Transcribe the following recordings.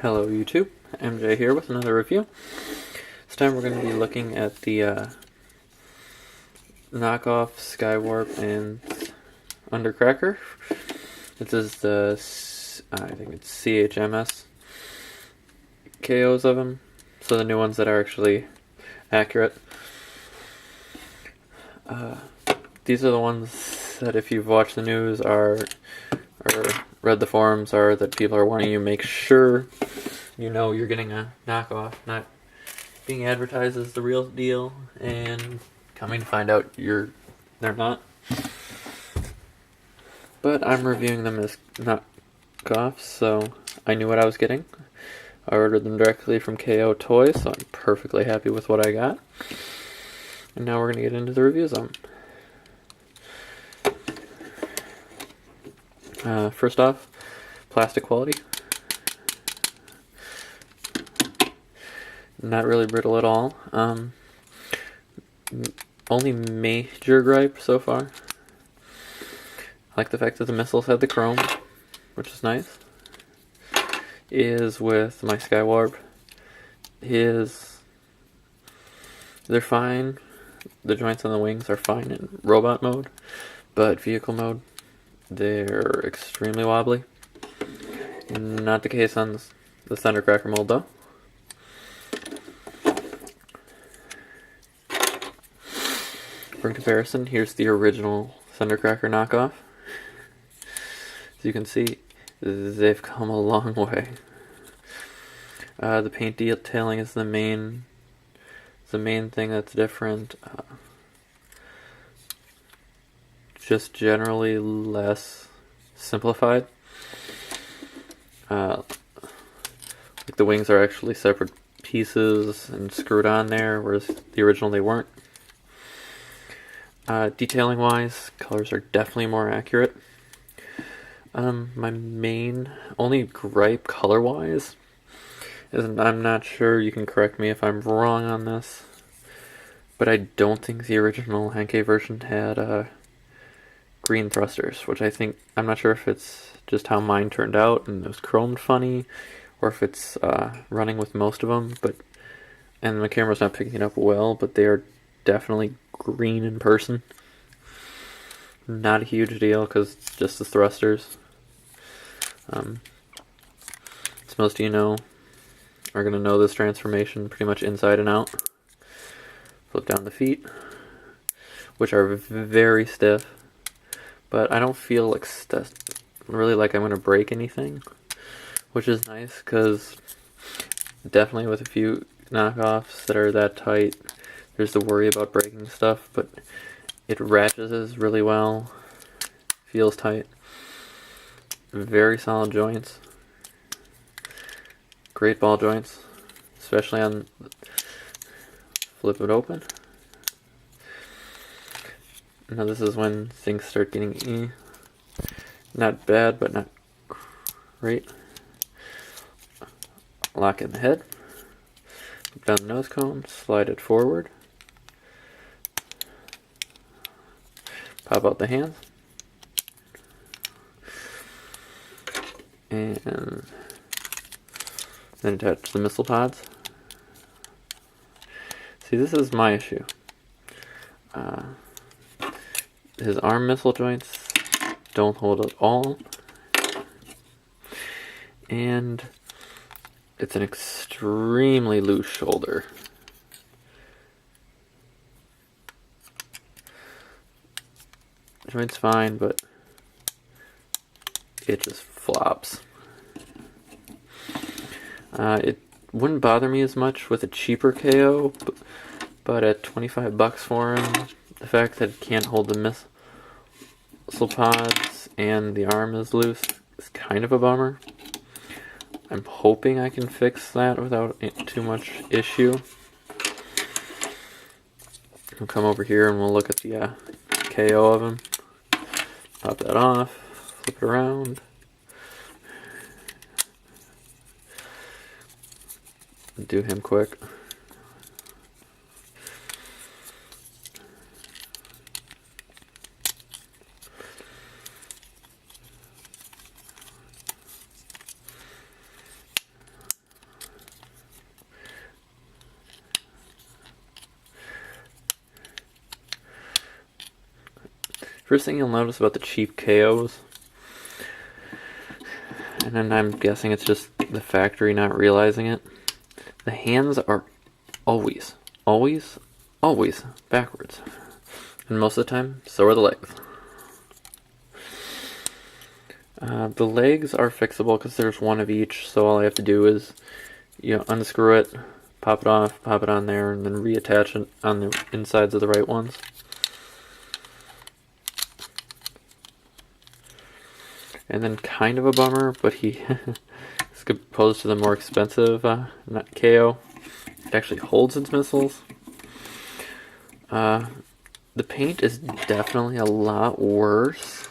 Hello YouTube, MJ here with another review. This time we're going to be looking at the knockoff skywarp and thundercracker. This is the, I think it's CHMS KOs of them, so the new ones that are actually accurate. These are the ones that if you've watched the news or read the forums are that people are wanting you to make sure you know you're getting a knockoff, not being advertised as the real deal and coming to find out they're not. But I'm reviewing them as knockoffs, so I knew what I was getting. I ordered them directly from KO Toys, so I'm perfectly happy with what I got. And now we're going to get into the reviews of them. First off, plastic quality. Not really brittle at all. Only major gripe so far. I like the fact that the missiles had the chrome, which is nice. Is with my Skywarp. They're fine. The joints on the wings are fine in robot mode, but vehicle mode, they're extremely wobbly. Not the case on the thundercracker mold though. For comparison, here's the original thundercracker knockoff. As you can see, they've come a long way. The paint detailing is the main thing that's different. Just generally less simplified. Like the wings are actually separate pieces and screwed on there, whereas the original they weren't. Detailing wise, colors are definitely more accurate. My only gripe color wise is, I'm not sure, you can correct me if I'm wrong on this, but I don't think the original henkei version had green thrusters, which I'm not sure if it's just how mine turned out and it was chromed funny, or if it's running with most of them, and the camera's not picking it up well, but they are definitely green in person. Not a huge deal because it's just the thrusters. As most of you know, are going to know this transformation pretty much inside and out. Flip down the feet, which are very stiff, but I don't feel really like I'm going to break anything, which is nice because definitely with a few knockoffs that are that tight, there's the worry about breaking stuff, but it ratchets really well, feels tight, very solid joints, great ball joints, especially on flip it open. Now this is when things start getting not bad, but not great. Lock in the head, flip down the nose cone, slide it forward, pop out the hands, and then attach the missile pods. See, this is my issue. His arm missile joints don't hold at all, and it's an extremely loose shoulder. The joint's fine, but it just flops. It wouldn't bother me as much with a cheaper KO, but at $25 for him, the fact that it can't hold the missile pods and the arm is loose is kind of a bummer. I'm hoping I can fix that without too much issue. We'll come over here and we'll look at the KO of him. Pop that off, flip it around. Do him quick. First thing you'll notice about the cheap KOs, and then I'm guessing it's just the factory not realizing it, the hands are always backwards. And most of the time, so are the legs. The legs are fixable because there's one of each, so all I have to do is, unscrew it, pop it off, pop it on there, and then reattach it on the insides of the right ones. And then kind of a bummer, but he as opposed to the more expensive not KO, it actually holds its missiles. The paint is definitely a lot worse,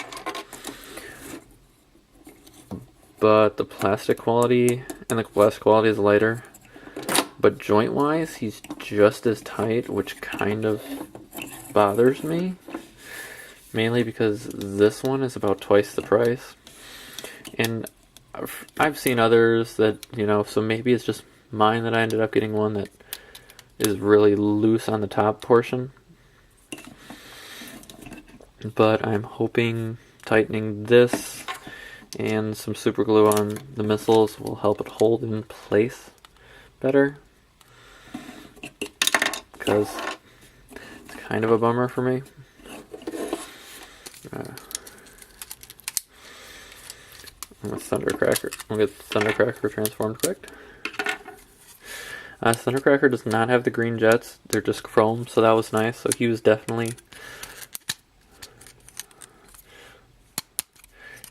but the plastic quality and the glass quality is lighter. But joint wise, he's just as tight, which kind of bothers me. Mainly because this one is about twice the price. And I've seen others that, so maybe it's just mine that I ended up getting one that is really loose on the top portion. But I'm hoping tightening this and some super glue on the missiles will help it hold in place better. Because it's kind of a bummer for me. Thundercracker. We'll get Thundercracker transformed quick. Thundercracker does not have the green jets. They're just chrome, so that was nice. So he was definitely...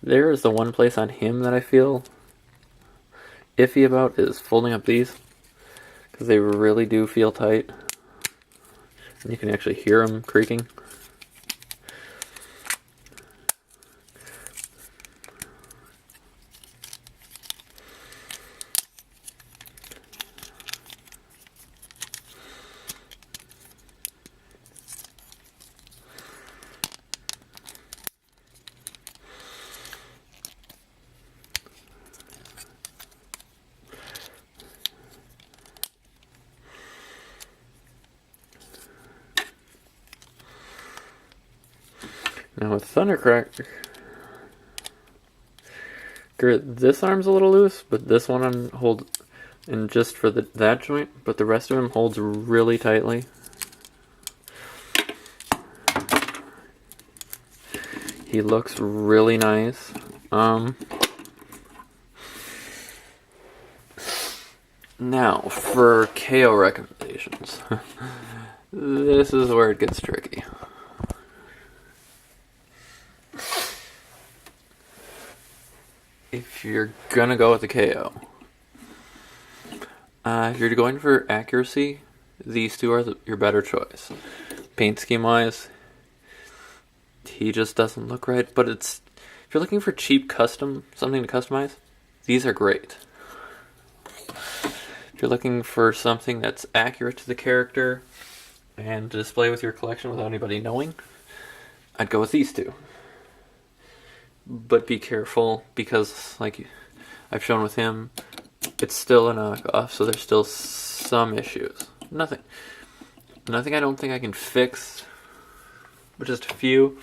There is the one place on him that I feel iffy about is folding up these. Because they really do feel tight. And you can actually hear them creaking. Now with Thundercracker, this arm's a little loose, but this one holds, and just for that joint, but the rest of him holds really tightly. He looks really nice. Now for KO recommendations. This is where it gets tricky. If you're gonna go with the KO, if you're going for accuracy, these two are your better choice. Paint scheme wise, he just doesn't look right, but if you're looking for cheap something to customize, these are great. If you're looking for something that's accurate to the character and to display with your collection without anybody knowing, I'd go with these two. But be careful, because like I've shown with him, it's still a knockoff, so there's still some issues. Nothing I don't think I can fix, but just a few.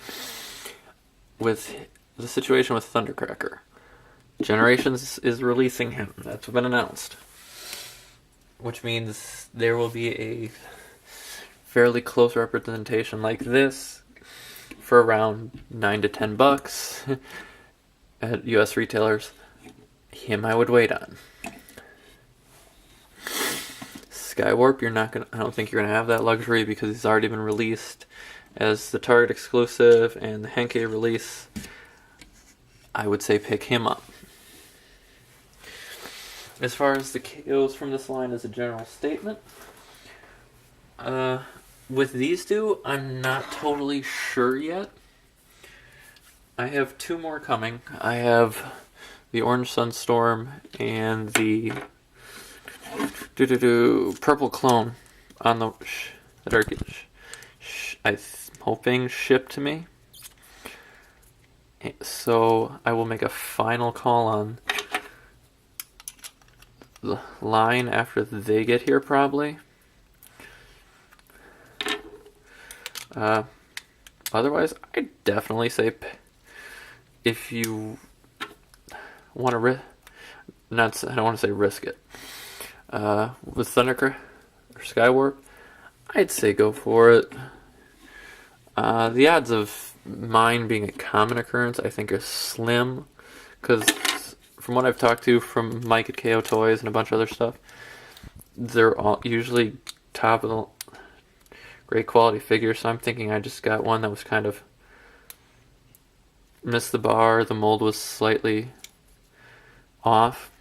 With the situation with Thundercracker, Generations is releasing him. That's been announced, which means there will be a fairly close representation like this for around $9 to $10 at US retailers. Him I would wait on. Skywarp, I don't think you're gonna have that luxury because he's already been released as the Target exclusive and the henkei release. I would say pick him up. As far as the KOs from this line as a general statement, with these two, I'm not totally sure yet. I have two more coming. I have the Orange Sunstorm and the Purple Clone on that are I'm hoping shipped to me. So I will make a final call on the line after they get here, probably. Otherwise, I'd definitely say if you want to I don't want to say risk it. With thundercracker or skywarp, I'd say go for it. The odds of mine being a common occurrence, I think, are slim, because from what I've talked to from Mike at KO Toys and a bunch of other stuff, they're all usually top of the great quality figures. So I'm thinking I just got one that was kind of missed the bar. The mold was slightly off.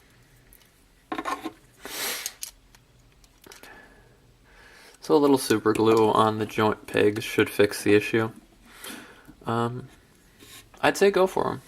So a little super glue on the joint pegs should fix the issue. I'd say go for them.